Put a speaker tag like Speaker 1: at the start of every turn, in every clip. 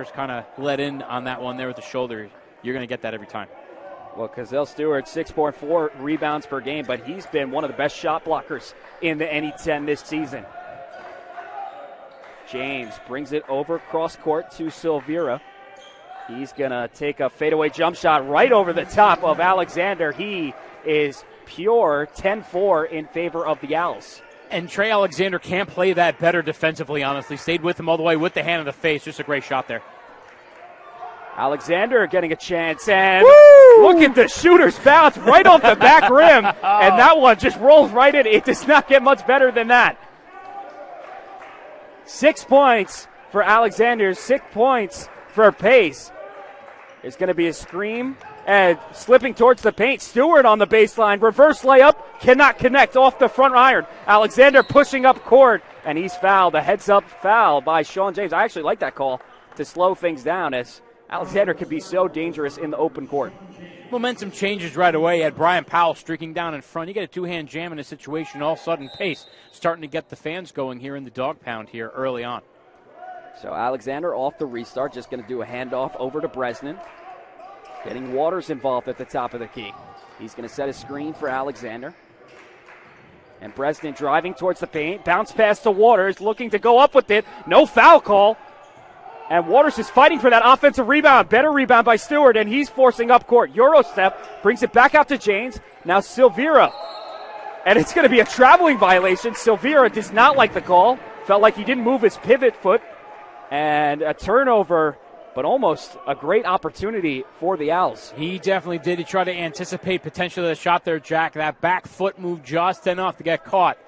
Speaker 1: kind of let in on that one there with the shoulder. You're going to get that every time.
Speaker 2: Well, Cazell Stewart, 6.4 rebounds per game, but he's been one of the best shot blockers in the NE10 this season. James brings it over cross court to Silvera. He's going to take a fadeaway jump shot right over the top of Alexander. He is pure 10-4 in favor of the Owls.
Speaker 1: And Trey Alexander can't play that better defensively, honestly. Stayed with him all the way with the hand in the face. Just a great shot there.
Speaker 2: Alexander getting a chance, and look at the shooter's bounce right off the back rim, and that one just rolls right in. It does not get much better than that. 6 points for Alexander, 6 points for Pace. There's going to be a scream, and slipping towards the paint. Stewart on the baseline, reverse layup, cannot connect off the front iron. Alexander pushing up court, and he's fouled. A heads-up foul by Sean James. I actually like that call to slow things down, as Alexander could be so dangerous in the open court.
Speaker 1: Momentum changes right away. You had Brian Powell streaking down in front. You get a two-hand jam in a situation, all of a sudden Pace starting to get the fans going here in the dog pound here early on.
Speaker 2: So Alexander off the restart, just going to do a handoff over to Bresnan. Getting Waters involved at the top of the key. He's going to set a screen for Alexander. And Bresnan driving towards the paint. Bounce pass to Waters, looking to go up with it. No foul call. And Waters is fighting for that offensive rebound. Better rebound by Stewart, and he's forcing up court. Euro step, brings it back out to James. Now Silvera. And it's going to be a traveling violation. Silvera does not like the call. Felt like he didn't move his pivot foot. And a turnover, but almost a great opportunity for the Owls.
Speaker 1: He definitely did. He tried to anticipate potentially the shot there, Jack. That back foot moved just enough to get caught.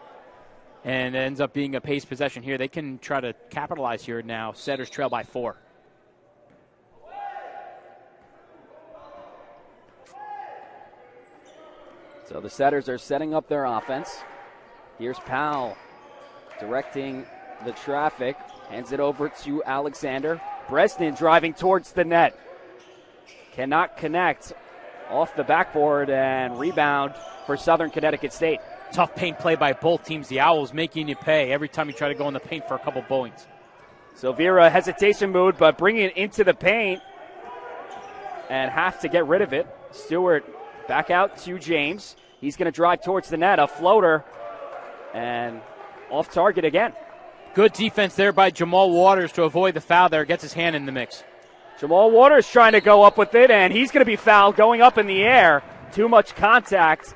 Speaker 1: And it ends up being a Pace possession here. They can try to capitalize here now. Setters trail by 4.
Speaker 2: So the Setters are setting up their offense. Here's Powell directing the traffic. Hands it over to Alexander. Bresnan driving towards the net. Cannot connect. Off the backboard, and rebound for Southern Connecticut State.
Speaker 1: Tough paint play by both teams. The Owls making you pay every time you try to go in the paint for a couple points.
Speaker 2: Silvera, hesitation mood, but bringing it into the paint and have to get rid of it. Stewart back out to James. He's going to drive towards the net. A floater, and off target again.
Speaker 1: Good defense there by Jamal Waters to avoid the foul there. Gets his hand in the mix.
Speaker 2: Jamal Waters trying to go up with it, and he's going to be fouled going up in the air. Too much contact,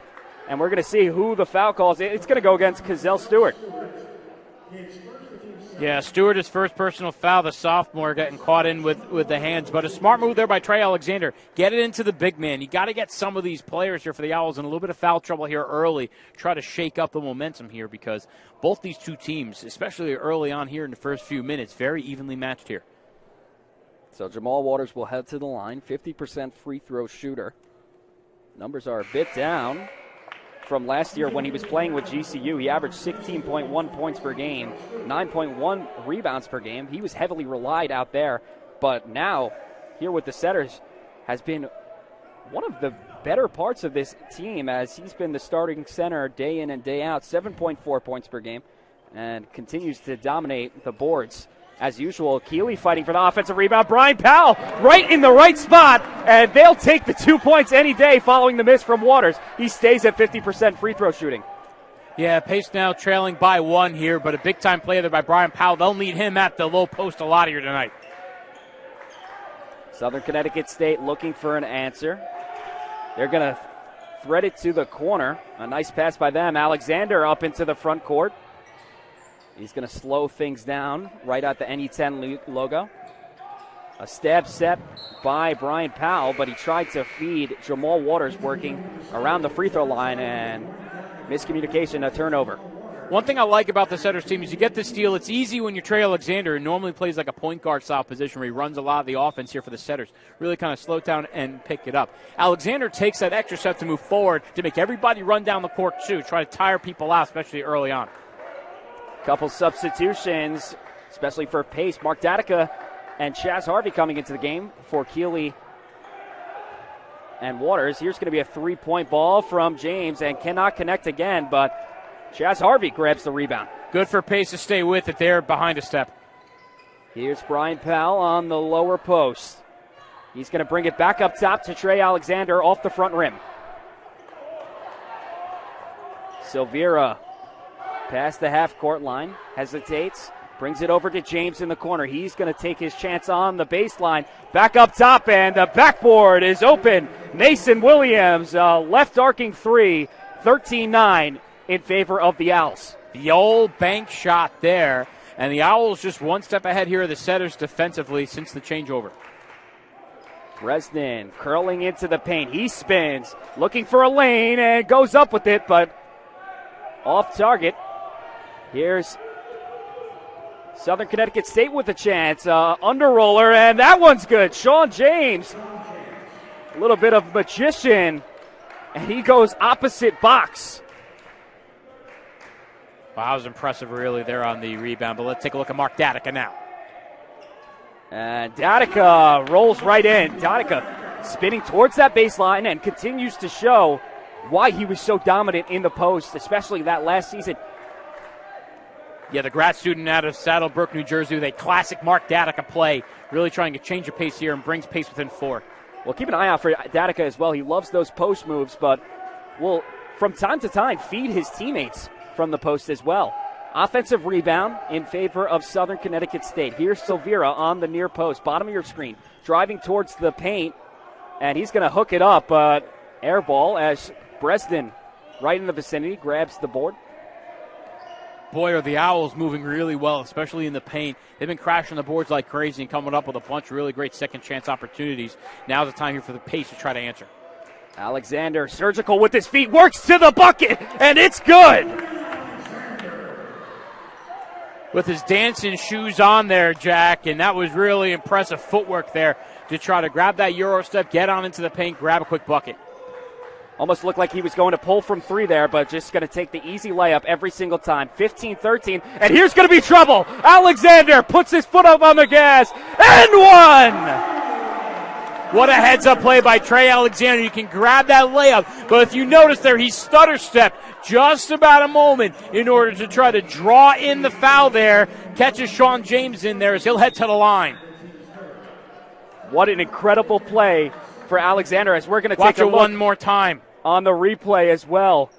Speaker 2: and we're going to see who the foul calls. It's going to go against Cazell Stewart.
Speaker 1: Yeah, Stewart, his first personal foul, the sophomore getting caught in with the hands. But a smart move there by Trey Alexander. Get it into the big man. You got to get some of these players here for the Owls in a little bit of foul trouble here early. Try to shake up the momentum here, because both these two teams, especially early on here in the first few minutes, very evenly matched here.
Speaker 2: So Jamal Waters will head to the line, 50% free throw shooter. Numbers are a bit down from last year when he was playing with GCU. He averaged 16.1 points per game, 9.1 rebounds per game. He was heavily relied out there, but now here with the Setters has been one of the better parts of this team, as he's been the starting center day in and day out, 7.4 points per game, and continues to dominate the boards. As usual, Keeley fighting for the offensive rebound. Brian Powell right in the right spot, and they'll take the 2 points any day following the miss from Waters. He stays at 50% free throw shooting.
Speaker 1: Yeah, Pace now trailing by 1 here, but a big-time play there by Brian Powell. They'll need him at the low post a lot here tonight.
Speaker 2: Southern Connecticut State looking for an answer. They're going to thread it to the corner. A nice pass by them. Alexander up into the front court. He's going to slow things down right at the NE10 logo. A stab set by Brian Powell, but he tried to feed Jamal Waters working around the free throw line, and miscommunication, a turnover.
Speaker 1: One thing I like about the Setters team is you get the steal. It's easy when you're Trey Alexander, who normally plays like a point guard style position where he runs a lot of the offense here for the Setters. Really kind of slow down and pick it up. Alexander takes that extra step to move forward to make everybody run down the court too, try to tire people out, especially early on.
Speaker 2: Couple substitutions, especially for Pace. Mark Datica and Chaz Harvey coming into the game for Keeley and Waters. Here's going to be a three-point ball from James, and cannot connect again, but Chaz Harvey grabs the rebound.
Speaker 1: Good for Pace to stay with it there behind a step.
Speaker 2: Here's Brian Powell on the lower post. He's going to bring it back up top to Trey Alexander off the front rim. Silvera past the half-court line, hesitates, brings it over to James in the corner. He's going to take his chance on the baseline. Back up top, and the backboard is open. Mason Williams, left arcing three, 13-9 in favor of the Owls.
Speaker 1: The old bank shot there, and the Owls just one step ahead here of the Setters defensively since the changeover.
Speaker 2: Bresnan curling into the paint. He spins, looking for a lane, and goes up with it, but off target. Here's Southern Connecticut State with a chance. Under roller, and that one's good. Sean James, a little bit of magician, and he goes opposite box.
Speaker 1: Wow, that was impressive really there on the rebound, but let's take a look at Mark Datica now.
Speaker 2: And Datica rolls right in. Datica spinning towards that baseline and continues to show why he was so dominant in the post, especially that last season.
Speaker 1: Yeah, the grad student out of Saddlebrook, New Jersey, with a classic Mark Datica play, really trying to change the pace here and brings pace within 4.
Speaker 2: Well, keep an eye out for Datica as well. He loves those post moves, but will, from time to time, feed his teammates from the post as well. Offensive rebound in favor of Southern Connecticut State. Here's Silvera on the near post, bottom of your screen, driving towards the paint, and he's going to hook it up. Air ball as Bresnan, right in the vicinity, grabs the board.
Speaker 1: Boy, are the Owls moving really well, especially in the paint. They've been crashing the boards like crazy and coming up with a bunch of really great second chance opportunities. Now's the time here for the pace to try to answer.
Speaker 2: Alexander, surgical with his feet, works to the bucket, and it's good.
Speaker 1: With his dancing shoes on there, Jack, and that was really impressive footwork there to try to grab that Euro step, get on into the paint, grab a quick bucket.
Speaker 2: Almost looked like he was going to pull from three there, but just going to take the easy layup every single time. 15-13, and here's going to be trouble. Alexander puts his foot up on the gas, and one!
Speaker 1: What a heads-up play by Trey Alexander. You can grab that layup, but if you notice there, he stutter-stepped just about a moment in order to try to draw in the foul there. Catches Sean James in there as he'll head to the line.
Speaker 2: What an incredible play for Alexander, as we're going to take a look
Speaker 1: one more time
Speaker 2: on the replay as well.